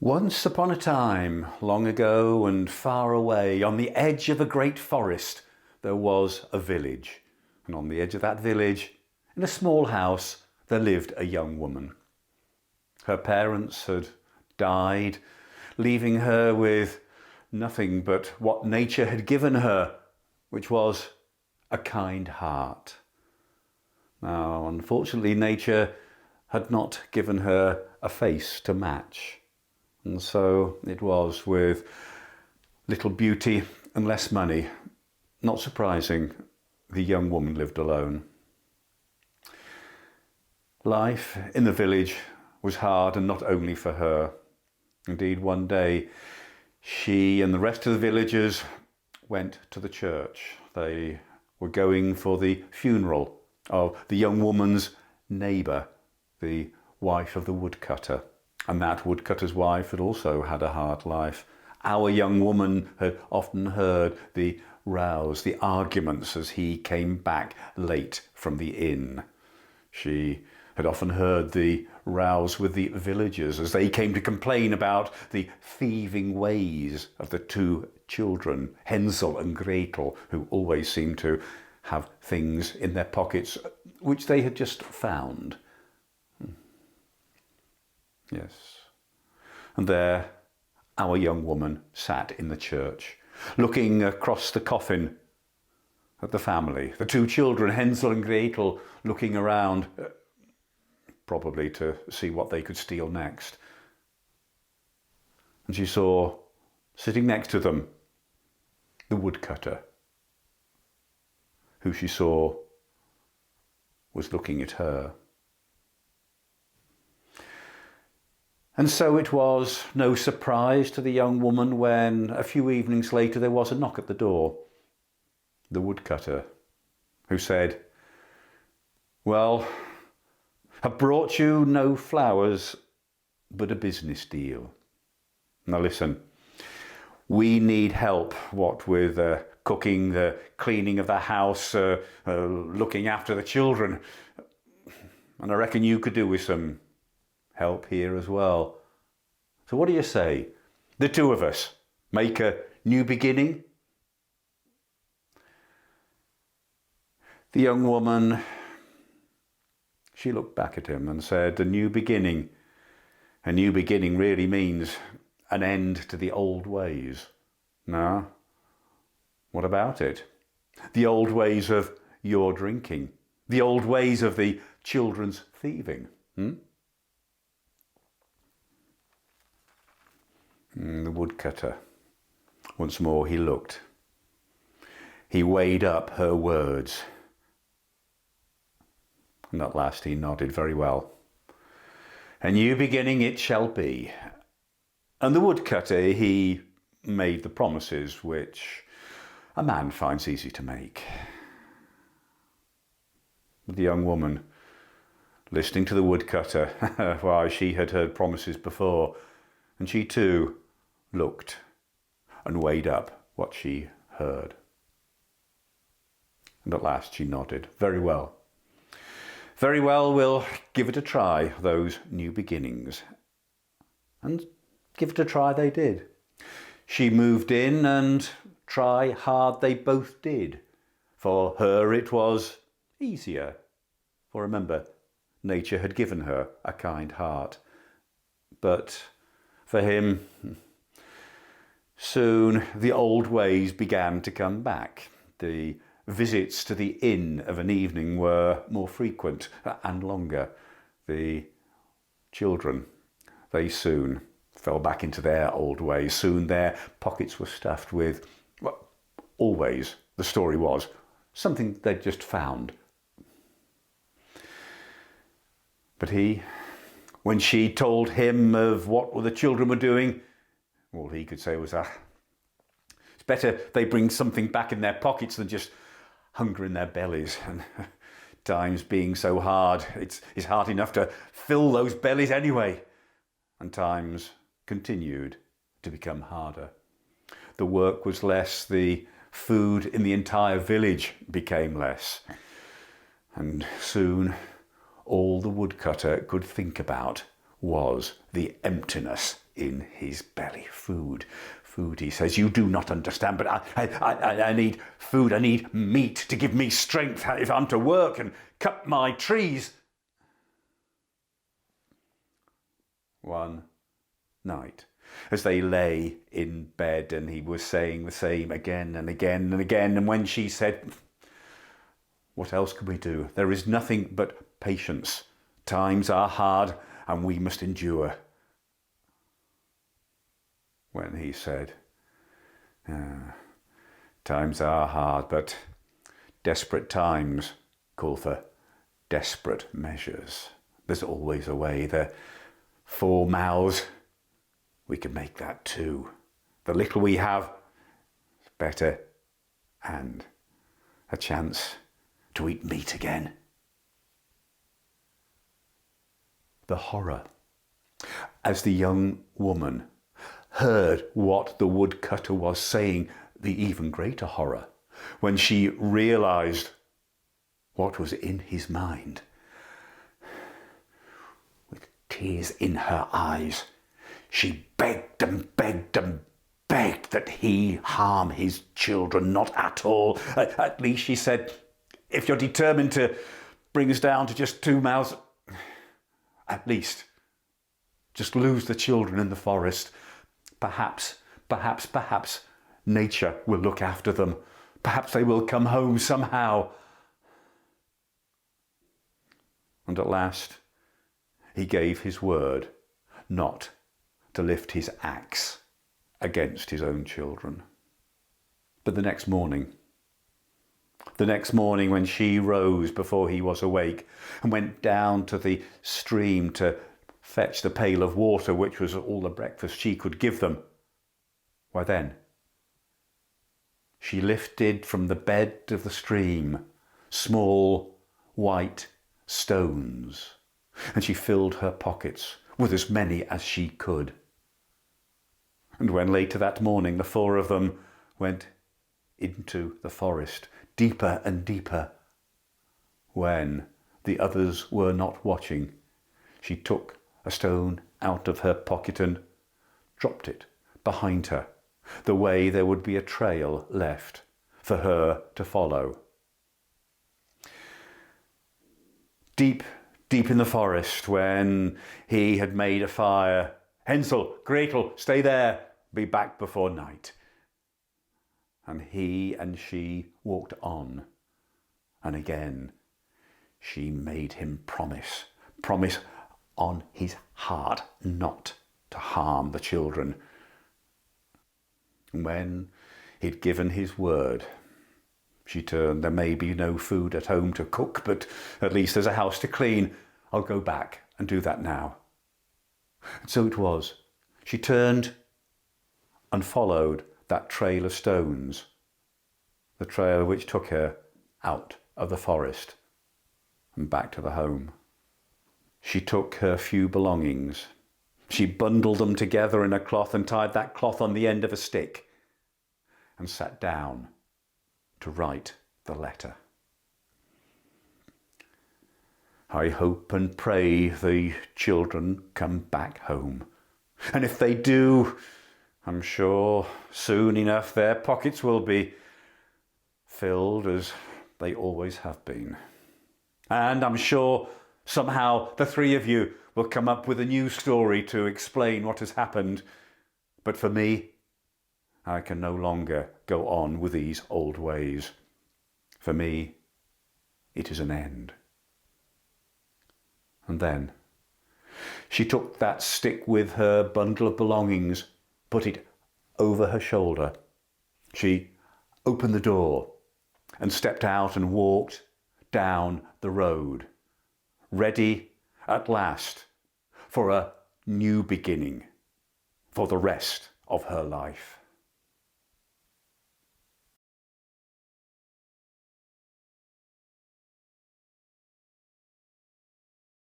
Once upon a time, long ago and far away, on the edge of a great forest, there was a village. And on the edge of that village, in a small house, there lived a young woman. Her parents had died, leaving her with nothing but what nature had given her, which was a kind heart. Now, unfortunately, nature had not given her a face to match. And so it was with little beauty and less money. Not surprising, the young woman lived alone. Life in the village was hard, and not only for her. Indeed, one day she and the rest of the villagers went to the church. They were going for the funeral of the young woman's neighbour, the wife of the woodcutter. And that woodcutter's wife had also had a hard life. Our young woman had often heard the rows, the arguments as he came back late from the inn. She had often heard the rows with the villagers as they came to complain about the thieving ways of the two children, Hansel and Gretel, who always seemed to have things in their pockets which they had just found. Yes. And there, our young woman sat in the church, looking across the coffin at the family, the two children, Hansel and Gretel, looking around, probably to see what they could steal next. And she saw, sitting next to them, the woodcutter, who she saw was looking at her. And so it was no surprise to the young woman when, a few evenings later, there was a knock at the door. The woodcutter, who said, "Well, I've brought you no flowers, but a business deal. Now listen, we need help, what with cooking, the cleaning of the house, looking after the children. And I reckon you could do with some help here as well. So what do you say? The two of us make a new beginning?" The young woman, she looked back at him and said, "A new beginning. A new beginning really means an end to the old ways. No? What about it? The old ways of your drinking. The old ways of the children's thieving. The woodcutter, once more he looked. He weighed up her words. And at last he nodded. "Very well. A new beginning it shall be." And the woodcutter, he made the promises which a man finds easy to make. But the young woman, listening to the woodcutter, why, she had heard promises before, and she too looked and weighed up what she heard. And at last she nodded. "Very well. Very well, we'll give it a try, those new beginnings." And give it a try they did. She moved in, and try hard they both did. For her it was easier. For remember, nature had given her a kind heart. But for him, soon the old ways began to come back. The visits to the inn of an evening were more frequent and longer. The children, they soon fell back into their old ways. Soon their pockets were stuffed with, well, always, the story was, something they'd just found. But he, when she told him of what the children were doing, all he could say was, it's better they bring something back in their pockets than just hunger in their bellies. And times being so hard, it's hard enough to fill those bellies anyway. And times continued to become harder. The work was less, the food in the entire village became less. And soon all the woodcutter could think about was the emptiness in his belly. Food, food, he says. You do not understand, but I need food. I need meat to give me strength if I'm to work and cut my trees. One night, as they lay in bed, and he was saying the same again and again and again, and when she said, what else can we do? There is nothing but patience. Times are hard and we must endure. When he said, times are hard, but desperate times call for desperate measures. There's always a way. The 4 mouths, we can make that 2. The little we have is better, and a chance to eat meat again. The horror, as the young woman heard what the woodcutter was saying, the even greater horror, when she realized what was in his mind. With tears in her eyes, she begged and begged and begged that he harm his children, not at all. At least, she said, if you're determined to bring us down to just 2 mouths, at least just lose the children in the forest. Perhaps nature will look after them. Perhaps they will come home somehow. And at last, he gave his word not to lift his axe against his own children. But the next morning when she rose before he was awake and went down to the stream to fetch the pail of water, which was all the breakfast she could give them, why then, she lifted from the bed of the stream small white stones, and she filled her pockets with as many as she could. And when later that morning the 4 of them went into the forest, deeper and deeper, when the others were not watching, she took a stone out of her pocket and dropped it behind her, the way there would be a trail left for her to follow. Deep in the forest, when he had made a fire, Hansel, Gretel, stay there, be back before night. And he and she walked on, and again she made him promise on his heart not to harm the children. When he'd given his word, she turned. There may be no food at home to cook, but at least there's a house to clean. I'll go back and do that now. And so it was. She turned and followed that trail of stones, the trail which took her out of the forest and back to the home. She took her few belongings. She bundled them together in a cloth and tied that cloth on the end of a stick and sat down to write the letter. I hope and pray the children come back home. And if they do, I'm sure soon enough their pockets will be filled as they always have been. And I'm sure somehow the 3 of you will come up with a new story to explain what has happened. But for me, I can no longer go on with these old ways. For me, it is an end. And then she took that stick with her bundle of belongings, put it over her shoulder. She opened the door and stepped out and walked down the road, ready at last for a new beginning for the rest of her life.